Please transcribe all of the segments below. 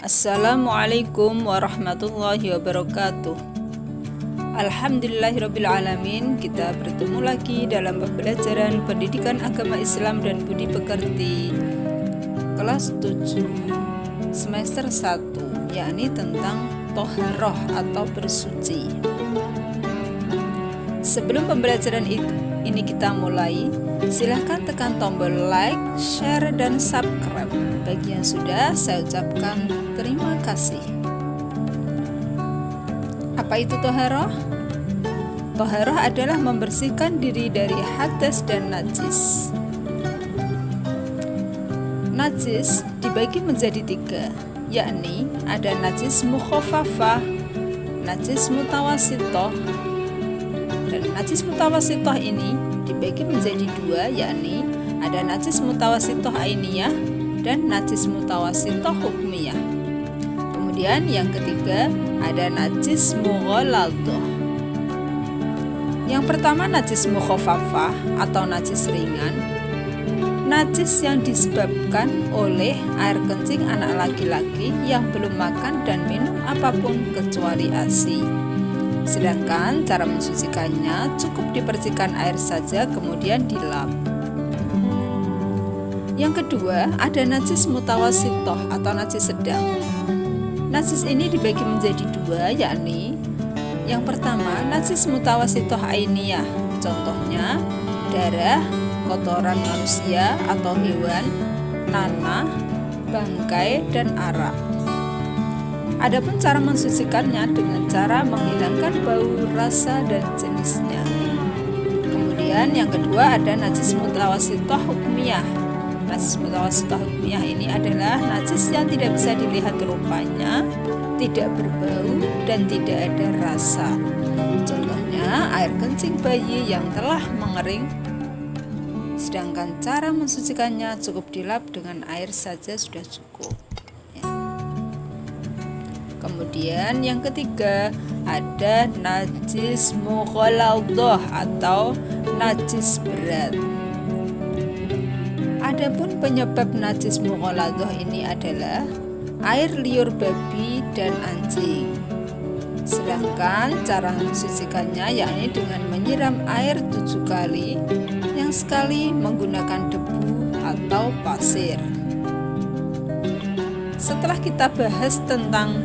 Assalamualaikum warahmatullahi wabarakatuh. Alhamdulillahirrabbilalamin. Kita bertemu lagi dalam pembelajaran pendidikan agama Islam dan budi pekerti kelas 7 semester 1, yakni tentang toharoh atau bersuci. Sebelum pembelajaran ini kita mulai, silahkan tekan tombol like, share, dan subscribe. Bagi yang sudah, saya ucapkan terima kasih. Apa itu toharoh? Toharoh adalah membersihkan diri dari hadas dan najis. Najis dibagi menjadi 3, yakni ada najis mukhafafah, najis mutawasitoh, dan najis mutawasitoh ini dibagi menjadi 2, yakni ada najis mutawasitoh ainiyah dan najis mutawasitoh hukmiyah. Kemudian yang ketiga ada najis mughaladhah. Yang pertama najis mukhafafah atau najis ringan, najis yang disebabkan oleh air kencing anak laki-laki yang belum makan dan minum apapun kecuali ASI. Sedangkan cara mensucikannya cukup dipercikan air saja kemudian dilap. Yang kedua ada najis mutawasitoh atau najis sedang. Najis ini dibagi menjadi 2, yakni yang pertama najis mutawasitoh ainiyah, contohnya darah, kotoran manusia atau hewan, nanah, bangkai, dan arak. Adapun cara mensucikannya dengan cara menghilangkan bau, rasa, dan jenisnya. Kemudian yang kedua ada najis mutawasitoh hukmiyah. Najis mutawasitoh hukmiyah ini adalah najis yang tidak bisa dilihat rupanya, tidak berbau, dan tidak ada rasa. Contohnya air kencing bayi yang telah mengering. Sedangkan cara mensucikannya cukup dilap dengan air saja sudah cukup. Kemudian yang ketiga ada najis mughaladhah atau najis berat. Adapun penyebab najis mughaladhah ini adalah air liur babi dan anjing. Sedangkan cara mensucikannya yakni dengan menyiram air 7 kali, yang sekali menggunakan debu atau pasir. Setelah kita bahas tentang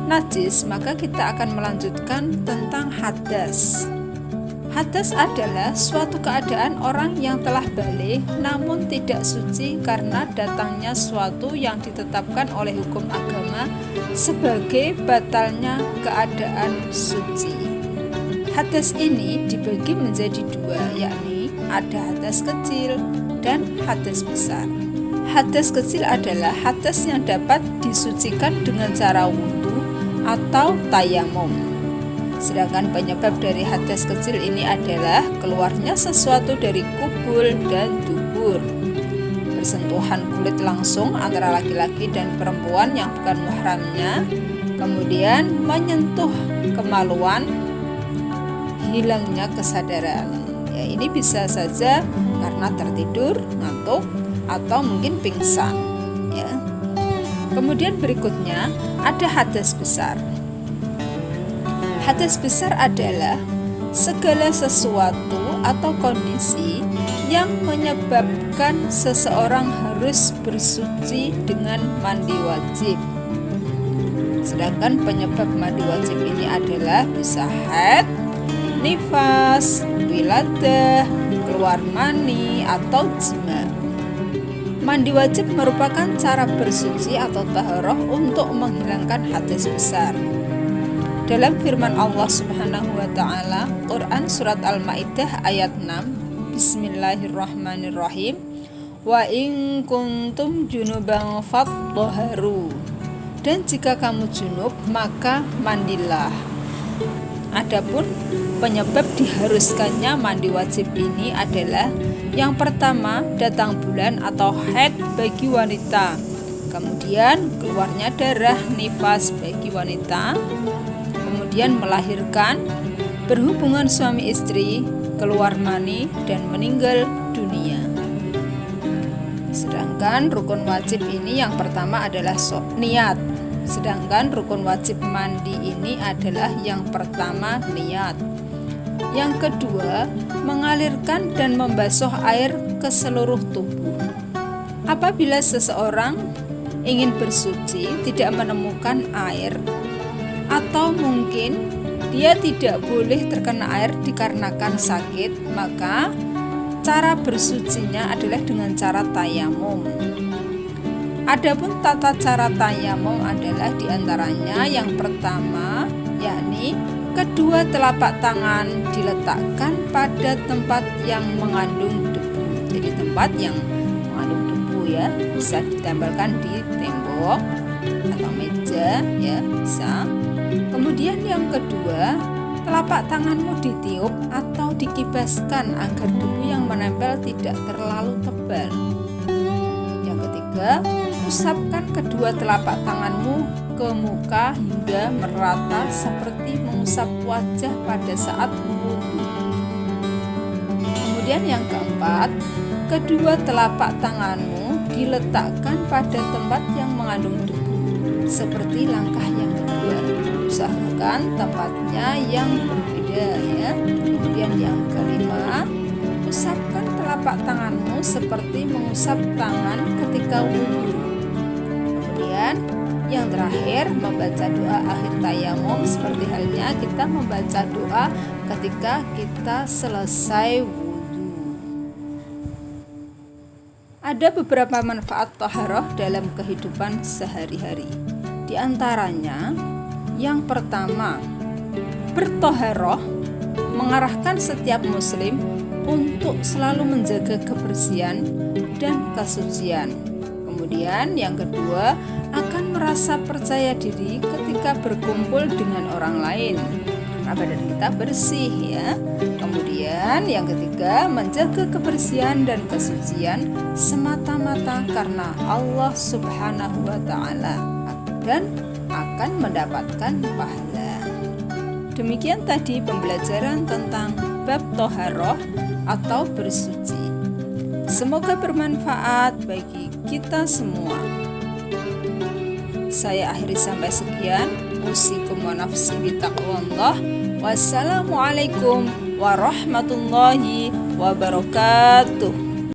najis, maka kita akan melanjutkan tentang hadas. Hadas adalah suatu keadaan orang yang telah balik namun tidak suci karena datangnya suatu yang ditetapkan oleh hukum agama sebagai batalnya keadaan suci. Hadas ini dibagi menjadi 2, yakni ada hadas kecil dan hadas besar. Hadas kecil adalah hadas yang dapat disucikan dengan cara wudu atau tayamum. Sedangkan penyebab dari hadas kecil ini adalah keluarnya sesuatu dari kubul dan dubur, bersentuhan kulit langsung antara laki-laki dan perempuan yang bukan muhramnya, kemudian menyentuh kemaluan, hilangnya kesadaran. Ini bisa saja karena tertidur, ngantuk, atau mungkin pingsan. Kemudian berikutnya ada hadas besar. Hadas besar adalah segala sesuatu atau kondisi yang menyebabkan seseorang harus bersuci dengan mandi wajib. Sedangkan penyebab mandi wajib ini adalah bisa haid, nifas, wiladah, keluar mani, atau jima. Mandi wajib merupakan cara bersuci atau taharah untuk menghilangkan hadas besar. Dalam firman Allah Subhanahu wa taala, Quran surat Al-Maidah ayat 6, Bismillahirrahmanirrahim. Wa in kuntum junuban fattahharu. Dan jika kamu junub, maka mandilah. Adapun penyebab diharuskannya mandi wajib ini adalah yang pertama, datang bulan atau haid bagi wanita. Kemudian keluarnya darah nifas bagi wanita. Kemudian melahirkan, berhubungan suami istri, keluar mani, dan meninggal dunia. Sedangkan rukun wajib ini yang pertama adalah niat. Sedangkan rukun wajib mandi ini adalah yang pertama niat. Yang kedua, mengalirkan dan membasuh air ke seluruh tubuh. Apabila seseorang ingin bersuci tidak menemukan air, atau mungkin dia tidak boleh terkena air dikarenakan sakit, maka cara bersucinya adalah dengan cara tayamum. Adapun tata cara tayamum adalah diantaranya yang pertama, yakni kedua telapak tangan diletakkan pada tempat yang mengandung debu. Jadi tempat yang mengandung debu ya, bisa ditempelkan di tembok atau meja ya, bisa. Kemudian yang kedua, telapak tanganmu ditiup atau dikibaskan agar debu yang menempel tidak terlalu tebal. Yang ketiga, usapkan kedua telapak tanganmu ke muka hingga merata seperti mengusap wajah pada saat wudhu. Kemudian yang keempat, kedua telapak tanganmu diletakkan pada tempat yang mengandung debu seperti langkah yang kedua. Usahakan tempatnya yang berbeda ya. Kemudian yang kelima, usapkan telapak tanganmu seperti mengusap tangan ketika wudhu. Kemudian yang terakhir, membaca doa akhir tayamum seperti halnya kita membaca doa ketika kita selesai wudhu. Ada beberapa manfaat taharah dalam kehidupan sehari-hari. Di antaranya, yang pertama, bertaharah mengarahkan setiap muslim untuk selalu menjaga kebersihan dan kesucian. Kemudian yang kedua, akan merasa percaya diri ketika berkumpul dengan orang lain karena badan kita bersih ya. Kemudian yang ketiga, menjaga kebersihan dan kesucian semata-mata karena Allah Subhanahu wa taala dan akan mendapatkan pahala. Demikian tadi pembelajaran tentang bab taharah atau bersuci. Semoga bermanfaat bagi kita semua. Saya akhiri sampai sekian. Usikum wa nafsi bitaqwallah. Wassalamualaikum warahmatullahi wabarakatuh.